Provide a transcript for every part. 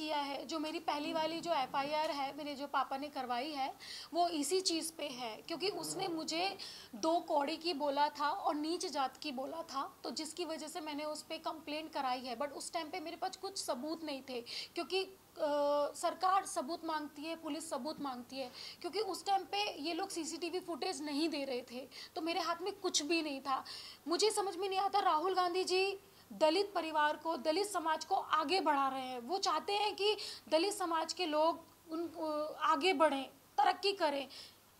किया है, जो मेरी पहली वाली जो एफआईआर है मेरे जो पापा ने करवाई है, वो इसी चीज़ पे है, क्योंकि उसने मुझे 2 कौड़ी की बोला था और नीच जात की बोला था, तो जिसकी वजह से मैंने उस पर कंप्लेंट कराई है। बट उस टाइम पे मेरे पास कुछ सबूत नहीं थे, क्योंकि सरकार सबूत मांगती है, पुलिस सबूत मांगती है, क्योंकि उस टाइम पे ये लोग सीसीटीवी फुटेज नहीं दे रहे थे, तो मेरे हाथ में कुछ भी नहीं था। मुझे समझ में नहीं आता, राहुल गांधी जी दलित परिवार को, दलित समाज को आगे बढ़ा रहे हैं। वो चाहते हैं कि दलित समाज के लोग आगे बढ़ें, तरक्की करें।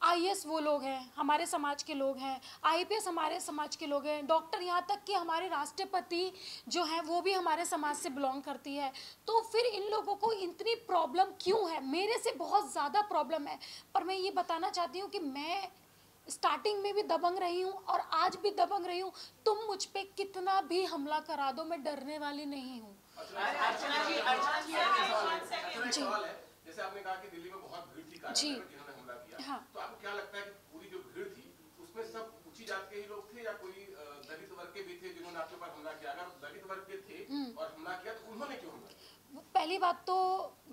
आईएएस वो लोग हैं, हमारे समाज के लोग हैं, आईपीएस हमारे समाज के लोग हैं, डॉक्टर, यहाँ तक कि हमारे राष्ट्रपति जो हैं वो भी हमारे समाज से बिलोंग करती है। तो फिर इन लोगों को इतनी प्रॉब्लम क्यों है? मेरे से बहुत ज़्यादा प्रॉब्लम है। पर मैं ये बताना चाहती हूँ कि मैं स्टार्टिंग में भी दबंग रही हूँ और आज भी दबंग रही हूँ। तुम मुझ पे कितना भी हमला करा दो, मैं डरने वाली नहीं हूँ। जी, जैसे आपने कहा कि दिल्ली में बहुत भीड़ थी कार्यालय में जिन्होंने हमला किया, हाँ। तो आपको क्या लगता है कि पूरी जो भीड़ थी उसमें सब ऊंची जात के ही लोग थे या कोई दलित वर्ग के भी थे जिन्होंने आपके ऊपर हमला किया? अगर दलित वर्ग के थे और हमला किया तो उन्होंने क्यों हमला किया? पहली बात तो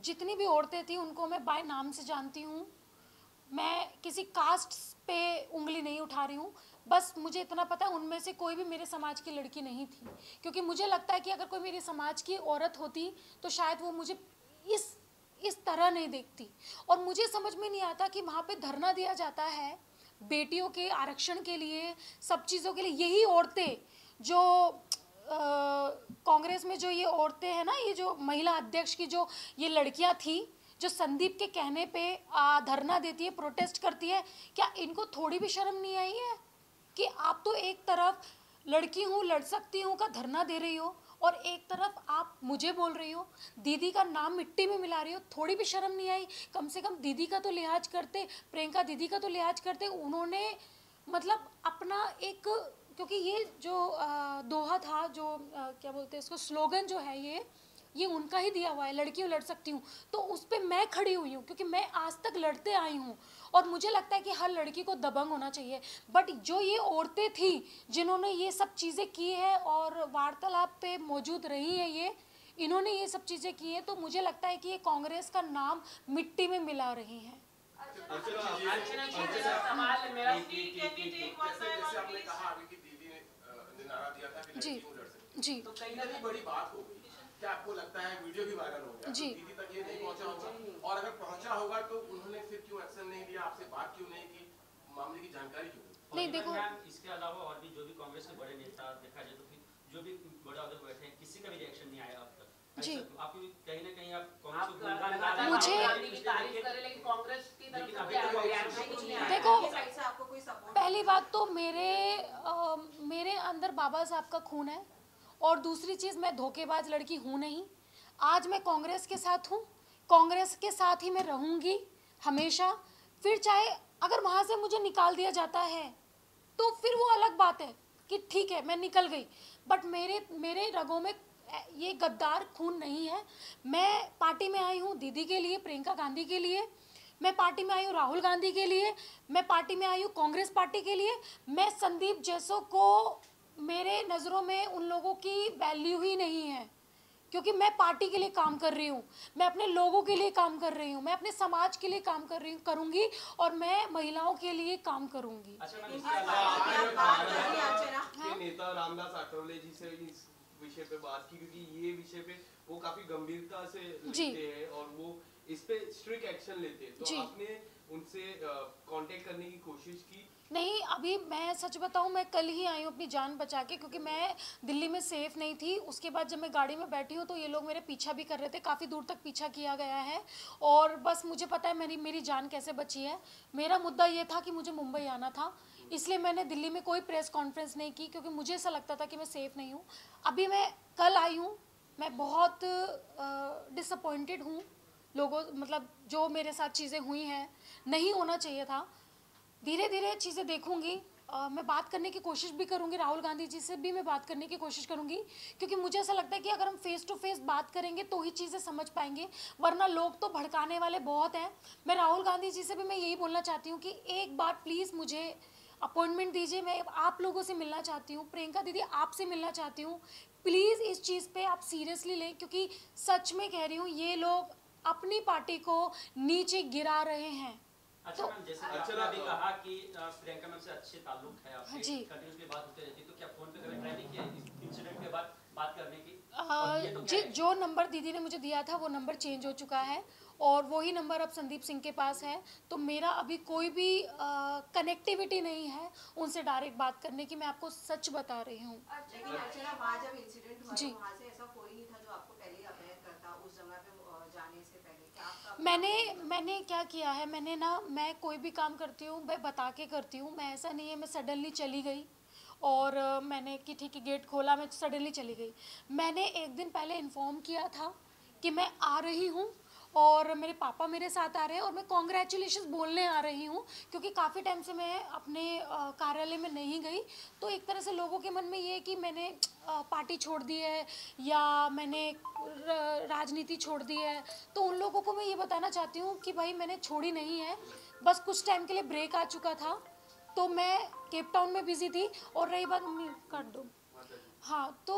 जितनी भी औरतें थी उनको मैं बाय नाम से जानती हूँ। मैं किसी कास्ट पे उंगली नहीं उठा रही हूँ, बस मुझे इतना पता है उनमें से कोई भी मेरे समाज की लड़की नहीं थी, क्योंकि मुझे लगता है कि अगर कोई मेरे समाज की औरत होती तो शायद वो मुझे इस तरह नहीं देखती। और मुझे समझ में नहीं आता कि वहाँ पे धरना दिया जाता है बेटियों के आरक्षण के लिए, सब चीज़ों के लिए। यही औरतें जो कांग्रेस में जो ये औरतें हैं ना, ये जो महिला अध्यक्ष की जो ये लड़कियां थी, जो संदीप के कहने पे धरना देती है, प्रोटेस्ट करती है, क्या इनको थोड़ी भी शर्म नहीं आई है कि आप तो एक तरफ लड़की हूँ, लड़ सकती हूँ का धरना दे रही हो और एक तरफ आप मुझे बोल रही हो, दीदी का नाम मिट्टी में मिला रही हो? थोड़ी भी शर्म नहीं आई? कम से कम दीदी का तो लिहाज करते, प्रियंका दीदी का तो लिहाज करते। उन्होंने मतलब अपना एक, क्योंकि ये जो दोहा था, जो क्या बोलते हैं इसको, स्लोगन जो है, ये उनका ही दिया हुआ है, लड़की हूँ लड़ सकती हूँ, तो उस पर मैं खड़ी हुई हूँ, क्योंकि मैं आज तक लड़ते आई हूँ और मुझे लगता है कि हर लड़की को दबंग होना चाहिए। बट जो ये औरतें थी जिन्होंने ये सब चीज़ें की है और वार्तालाप पे मौजूद रही है, इन्होंने ये सब चीज़ें की हैं, तो मुझे लगता है कि ये कांग्रेस का नाम मिट्टी में मिला रही हैं। जी जी, तो कहीं ना कहीं बड़ी बात हो गई। क्या आपको लगता है वीडियो भी वायरल हो गया, जी, दीदी तक ये नहीं पहुंचा होगा, और अगर पहुंचा होगा तो उन्होंने फिर क्यों एक्शन नहीं लिया, आपसे बात क्यों नहीं की, मामले की जानकारी क्यों नहीं? देखो, इसके अलावा और भी जो भी कांग्रेस के बड़े नेता देखा जाए तो फिर जो भी बड़े अहदे पर बैठे हैं, किसी का भी रिएक्शन नहीं आया अब तक। जी, आपको कहीं ना कहीं आप कांग्रेस को देखो, पहली बात तो मेरे अंदर बाबा साहब का खून है, और दूसरी चीज़, मैं धोखेबाज लड़की हूँ नहीं। आज मैं कांग्रेस के साथ हूँ, कांग्रेस के साथ ही मैं रहूँगी हमेशा। फिर चाहे अगर वहाँ से मुझे निकाल दिया जाता है तो फिर वो अलग बात है कि ठीक है मैं निकल गई, बट मेरे रगों में ये गद्दार खून नहीं है। मैं पार्टी में आई हूँ दीदी के लिए, प्रियंका गांधी के लिए, मैं पार्टी में आई हूँ राहुल गांधी के लिए, मैं पार्टी में आई हूँ कांग्रेस पार्टी के लिए। मैं संदीप जैसों को, मेरे नज़रों में उन लोगों की वैल्यू ही नहीं है, क्योंकि मैं पार्टी के लिए काम कर रही हूँ, मैं अपने लोगों के लिए काम कर रही हूँ, मैं अपने समाज के लिए काम कर रही हूँ, करूँगी, और मैं महिलाओं के लिए काम करूँगी। नेता रामदास आठवले जी से इस विषय पे बात की, क्योंकि ये विषय पे वो काफी गंभीरता से लेते हैं और वो इस पे स्ट्रिक्ट एक्शन लेते हैं, तो आपने उनसे कांटेक्ट करने की कोशिश की? नहीं, अभी मैं सच बताऊं, मैं कल ही आई हूँ अपनी जान बचा के, क्योंकि मैं दिल्ली में सेफ़ नहीं थी। उसके बाद जब मैं गाड़ी में बैठी हूँ तो ये लोग मेरे पीछा भी कर रहे थे, काफ़ी दूर तक पीछा किया गया है, और बस मुझे पता है मेरी जान कैसे बची है। मेरा मुद्दा ये था कि मुझे मुंबई आना था, इसलिए मैंने दिल्ली में कोई प्रेस कॉन्फ्रेंस नहीं की, क्योंकि मुझे ऐसा लगता था कि मैं सेफ़ नहीं हूँ। अभी मैं कल आई हूँ, मैं बहुत डिसअपॉइंटेड हूँ लोगों, मतलब जो मेरे साथ चीज़ें हुई हैं, नहीं होना चाहिए था। धीरे धीरे चीज़ें देखूंगी, मैं बात करने की कोशिश भी करूंगी, राहुल गांधी जी से भी मैं बात करने की कोशिश करूंगी, क्योंकि मुझे ऐसा लगता है कि अगर हम फेस टू फेस बात करेंगे तो ही चीज़ें समझ पाएंगे, वरना लोग तो भड़काने वाले बहुत हैं। मैं राहुल गांधी जी से भी मैं यही बोलना चाहती हूँ कि एक बार प्लीज़ मुझे अपॉइंटमेंट दीजिए, मैं आप लोगों से मिलना चाहती हूँ, प्रियंका दीदी आपसे मिलना चाहती हूँ। प्लीज़ इस चीज़ पे आप सीरियसली लें, क्योंकि सच में कह रही हूँ ये लोग अपनी पार्टी को नीचे गिरा रहे हैं। अच्छा तो मैम, जैसे कि आपने अभी कहा कि प्रियंका मैम से अच्छे ताल्लुक है आपके, जी। कंटिन्यूसली बात होती रहती है, तो क्या फोन पे कभी ट्राई नहीं किया इस इंसिडेंट के बाद बात करने की? और ये तो क्या है? जो नंबर दीदी ने मुझे दिया था वो नंबर चेंज हो चुका है और वही नंबर अब संदीप सिंह के पास है। तो मेरा अभी कोई भी कनेक्टिविटी नहीं है उनसे डायरेक्ट बात करने की, मैं आपको सच बता रही हूँ। लेकिन अर्चना, वहाँ जब इंसिडेंट हुआ जी। तो वहाँ से ऐसा कोई नहीं था जो आपको पहले अवेयर करता उस जगह पे जाने से पहले? क्या आपका मैंने क्या किया है, मैं कोई भी काम करती हूँ मैं बता के करती हूँ। मैं ऐसा नहीं है मैं सडनली चली गई और मैंने कि ठीक है गेट खोला मैं सडनली चली गई। मैंने एक दिन पहले इन्फॉर्म किया था कि मैं आ रही हूँ और मेरे पापा मेरे साथ आ रहे हैं और मैं कॉन्ग्रेचुलेशंस बोलने आ रही हूँ, क्योंकि काफ़ी टाइम से मैं अपने कार्यालय में नहीं गई। तो एक तरह से लोगों के मन में ये है कि मैंने पार्टी छोड़ दी है या मैंने राजनीति छोड़ दी है। तो उन लोगों को मैं ये बताना चाहती हूँ कि भाई मैंने छोड़ी नहीं है, बस कुछ टाइम के लिए ब्रेक आ चुका था। तो मैं केप टाउन में बिजी थी। और रही बात, मम्मी काट दो, हाँ, तो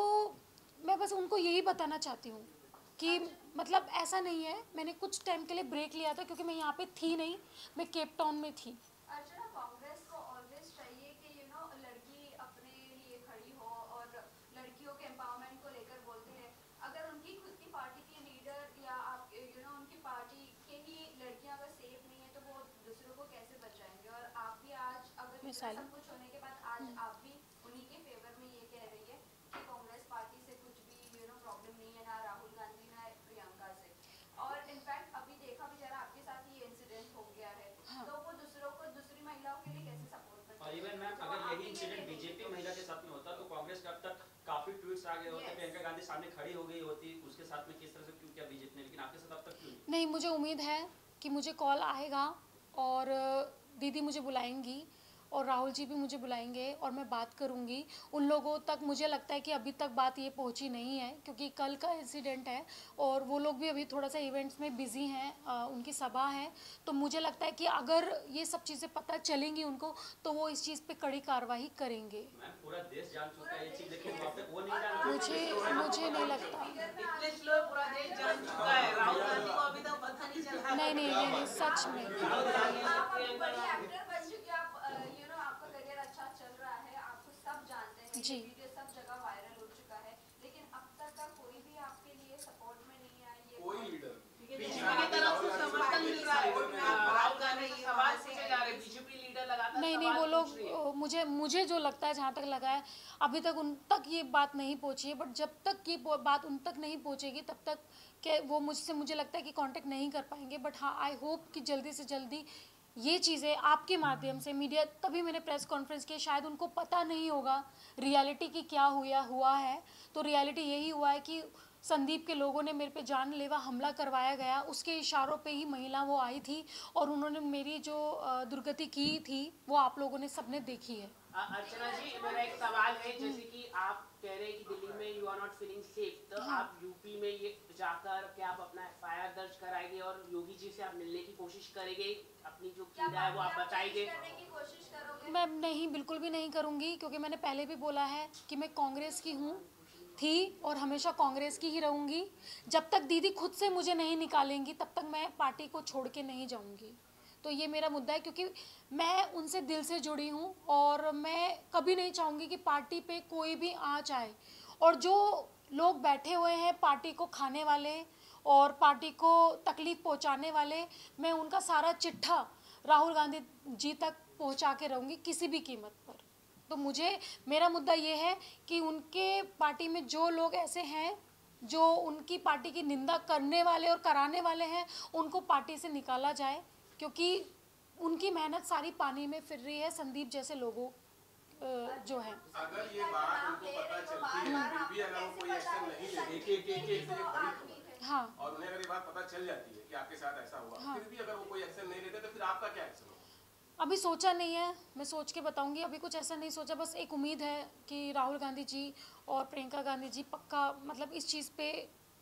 मैं बस उनको यही बताना चाहती हूँ कि मतलब ऐसा नहीं है, मैंने कुछ टाइम के लिए ब्रेक लिया था क्योंकि मैं यहाँ पे थी नहीं, मैं केप टाउन में थी। अर्चना, कांग्रेस को ऑलवेज चाहिए कि लड़की अपने लिए खड़ी हो और लड़कियों के एम्पावरमेंट को लेकर बोलते हैं। अगर उनकी खुद की पार्टी के लीडर या आप उनकी पार्टी के ही लड़कियां अगर सेफ नहीं है तो वो दूसरों को कैसे बचाएंगे? और आप भी आज अगर सब कुछ होने के बाद आज आप भी उन्हीं के फेवर में ये कह रही है कि कांग्रेस पार्टी से कुछ भी प्रॉब्लम नहीं है, ना राहुल गांधी ना प्रियंका से। और इनफैक्ट अभी देखा भी जरा आपके साथ ये इंसिडेंट हो गया है, तो वो दूसरों को दूसरी महिलाओं के लिए कैसे सपोर्ट करते हैं? और इवन मैम अगर यही इंसिडेंट बीजेपी महिला के साथ में होता तो कांग्रेस का अब तक काफी ट्वीट्स आ गए होते, प्रियंका गांधी सामने खड़ी हो गई होती, उसके साथ में किस तरह से क्यों किया बीजेपी ने, लेकिन आपके साथ अब तक क्यों नहीं? नहीं, मुझे उम्मीद है कि मुझे कॉल आएगा और दीदी मुझे बुलाएंगी और राहुल जी भी मुझे बुलाएंगे और मैं बात करूंगी उन लोगों तक। मुझे लगता है कि अभी तक बात ये पहुंची नहीं है क्योंकि कल का इंसिडेंट है और वो लोग भी अभी थोड़ा सा इवेंट्स में बिजी हैं, उनकी सभा है। तो मुझे लगता है कि अगर ये सब चीज़ें पता चलेंगी उनको तो वो इस चीज़ पे कड़ी कार्रवाई करेंगे। मैम पूरा देश जान चुका है ये चीज, लेकिन वहाँ पे वो नहीं जानते। मुझे नहीं लगता। इतने स्लो पूरा देश जान चुका है, राहुल गांधी को अभी तक पता नहीं चला। नहीं, सच में। आप अभी बड़ी एक्टर बन चुकी हैं, आप आपका करियर अच्छा चल रहा है, आपको सब जानते हैं, जी। वीडियो सब जगह वायरल हो चुका है, लेकिन अब तक का कोई भी आपके लिए सपोर्ट में नहीं आया। ये कोई लीडर बीजेपी की तरफ से समर्थन मिल रहा है, राहुल गांधी सवाल पूछे जा रहे हैं, बीजेपी लीडर लगातार नहीं, वो लोग मुझे जो लगता है, जहाँ तक लगा है अभी तक उन तक ये बात नहीं पहुँची है। बट जब तक ये बात उन तक नहीं पहुँचेगी तब तक कि वो मुझे लगता है कि कांटेक्ट नहीं कर पाएंगे। बट हाँ, आई होप कि जल्दी से जल्दी ये चीज़ें आपके माध्यम से मीडिया, तभी मैंने प्रेस कॉन्फ्रेंस की, शायद उनको पता नहीं होगा रियलिटी की क्या हुआ है। तो रियलिटी यही हुआ है कि संदीप के लोगों ने मेरे पे जानलेवा हमला करवाया गया, उसके इशारों पे ही महिला वो आई थी और उन्होंने मेरी जो दुर्गति की थी वो आप लोगों ने सबने देखी है। अर्चना जी, मेरा एक सवाल है, जैसे कि आप कह रहे हैं कि दिल्ली में you are not feeling safe, तो आप यूपी में ये जाकर क्या आप अपना एफआईआर दर्ज कराएंगे और योगी जी से आप मिलने की कोशिश करेंगे, अपनी जो पीड़ा है वो आप बताएंगे? करने की कोशिश करोगे? मैं नहीं, बिल्कुल भी नहीं करूँगी, क्योंकि मैंने पहले भी बोला है कि मैं कांग्रेस की थी और हमेशा कांग्रेस की ही रहूँगी। जब तक दीदी खुद से मुझे नहीं निकालेंगी तब तक मैं पार्टी को छोड़ के नहीं जाऊँगी। तो ये मेरा मुद्दा है, क्योंकि मैं उनसे दिल से जुड़ी हूँ और मैं कभी नहीं चाहूँगी कि पार्टी पे कोई भी आँच आए। और जो लोग बैठे हुए हैं पार्टी को खाने वाले और पार्टी को तकलीफ पहुँचाने वाले, मैं उनका सारा चिट्ठा राहुल गांधी जी तक पहुँचा के रहूँगी किसी भी कीमत पर। तो मेरा मुद्दा ये है कि उनके पार्टी में जो लोग ऐसे हैं जो उनकी पार्टी की निंदा करने वाले और कराने वाले हैं, उनको पार्टी से निकाला जाए, क्योंकि उनकी मेहनत सारी पानी में फिर रही है संदीप जैसे लोगों जो हैं। अगर ये बात उनको पता चलती है फिर भी अगर वो कोई एक्शन नहीं लेते, एक हाँ, और उन्हें अगर ये बात पता चल जाती है कि आपके साथ ऐसा हुआ, हाँ। फिर भी अगर वो कोई एक्शन नहीं लेते तो फिर आपका क्या एक्शन होगा? अभी सोचा नहीं है, मैं सोच के बताऊंगी। अभी कुछ ऐसा नहीं सोचा, बस एक उम्मीद है कि राहुल गांधी जी और प्रियंका गांधी जी पक्का मतलब इस चीज़ पे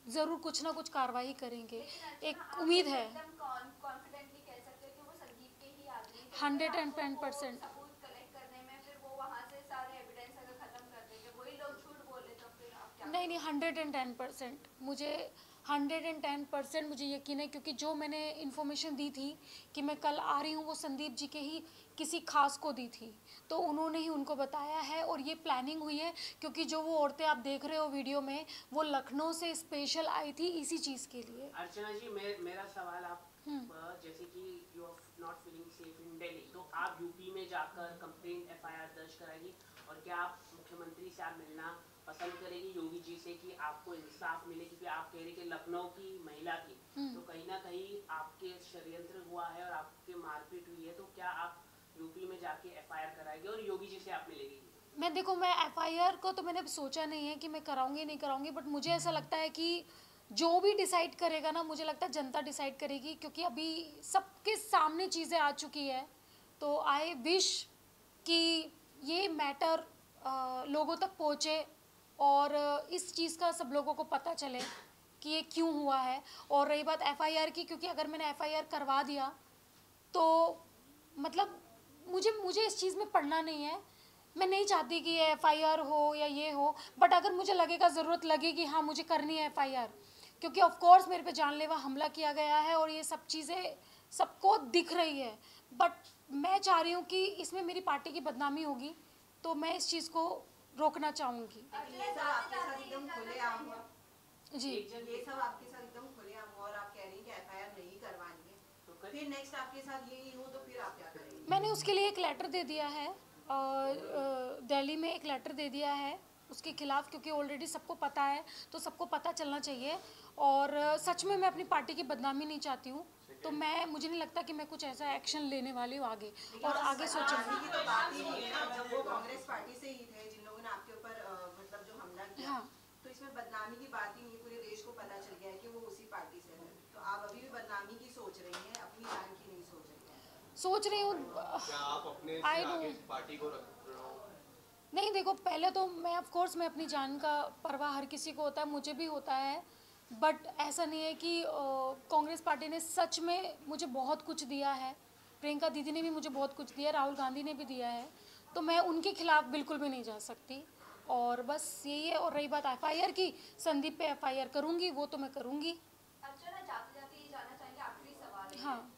ज़रूर कुछ ना कुछ कार्रवाई करेंगे, एक उम्मीद है। कॉन्फिडेंटली कह सकते हैं कि वो संदीप के ही आदमी थे। 110% सबूत कलेक्ट करने में फिर वो वहाँ से सारे एविडेंस अगर खत्म कर देंगे, वही लोग झूठ बोले तो फिर आप क्या क्या? नहीं 110% मुझे 110% मुझे यकीन है, क्योंकि जो मैंने इन्फॉर्मेशन दी थी कि मैं कल आ रही हूँ वो संदीप जी के ही किसी खास को दी थी, तो उन्होंने ही उनको बताया है और ये प्लानिंग हुई है, क्योंकि जो वो औरतें आप देख रहे हो वीडियो में वो लखनऊ से स्पेशल आई थी इसी चीज़ के लिए। अर्चना जी मेरा सवाल आप जैसे कि you are not feeling safe in Delhi, तो आप यूपी में जाकर कंप्लेंट एफआईआर दर्ज कराएगी, और क्या आप मुख्यमंत्री से आप मिलना पसंद करेगी योगी जी से कि आपको इंसाफ मिले, क्योंकि आप कह रहे कि लखनऊ की महिला थी तो कहीं ना कहीं आपके षड्यंत्र हुआ है और आपके मारपीट हुई है, तो क्या आप यूपी में जाके एफआईआर कराएगी और योगी जी से आप मिलेगी? मैं एफआईआर को तो मैंने सोचा नहीं है कि मैं कराऊंगी नहीं कराऊंगी, बट मुझे ऐसा लगता है कि जो भी डिसाइड करेगा ना, मुझे लगता है जनता डिसाइड करेगी, क्योंकि अभी सबके सामने चीज़ें आ चुकी है। तो आई विश कि ये मैटर लोगों तक पहुँचे और इस चीज़ का सब लोगों को पता चले कि ये क्यों हुआ है। और रही बात एफआईआर की, क्योंकि अगर मैंने एफआईआर करवा दिया तो मतलब मुझे इस चीज़ में पढ़ना नहीं है। मैं नहीं चाहती कि ये एफआईआर हो या ये हो, बट अगर मुझे लगेगा, ज़रूरत लगेगी, हाँ मुझे करनी है एफआईआर, क्योंकि ऑफ कोर्स मेरे पे जानलेवा हमला किया गया है और ये सब चीज़ें सबको दिख रही है। बट मैं चाह रही हूँ कि इसमें मेरी पार्टी की बदनामी होगी, तो मैं इस चीज़ को रोकना चाहूँगी। ये सब आपके साथ एकदम खुलेआम हुआ जी, ये सब आपके साथ एकदम खुलेआम हुआ और आप कह रही हैं कि एफआईआर नहीं करवानी है, तो फिर नेक्स्ट आपके साथ यही हो तो फिर आप क्या करेंगे? मैंने उसके लिए एक लेटर दे दिया है, दिल्ली में एक लेटर दे दिया है उसके खिलाफ, क्योंकि ऑलरेडी सबको पता है, तो सबको पता चलना चाहिए। और सच में मैं अपनी पार्टी की बदनामी नहीं चाहती हूँ, तो मुझे नहीं लगता कि मैं कुछ ऐसा एक्शन लेने वाली हूँ आगे, और आगे सोचूंगी। की तो बात ही नहीं है ना, जब वो कांग्रेस पार्टी से ही थे जिन लोगों ने आपके ऊपर मतलब जो हमला किया, हाँ। तो इसमें बदनामी की बात ही नहीं, पूरे देश को पता चल गया है कि वो उसी पार्टी से है, तो आप अभी भी बदनामी की सोच रही हैं, अपनी जान की नहीं सोच रही हैं। सोच रही हूँ। क्या आप अपने से आगे पार्टी को रख रहे हो? नहीं देखो, पहले तो मैं ऑफ कोर्स मैं अपनी जान का परवाह हर किसी को होता है, मुझे भी होता है, बट ऐसा नहीं है कि कांग्रेस पार्टी ने सच में मुझे बहुत कुछ दिया है। प्रियंका दीदी ने भी मुझे बहुत कुछ दिया, राहुल गांधी ने भी दिया है, तो मैं उनके खिलाफ बिल्कुल भी नहीं जा सकती। और बस यही है। और रही बात एफआईआर की, संदीप पे एफआईआर करूँगी, वो तो मैं करूँगी। अर्चना, जाते जाते ये जानना चाहेंगे, आखिरी सवाल है, हाँ।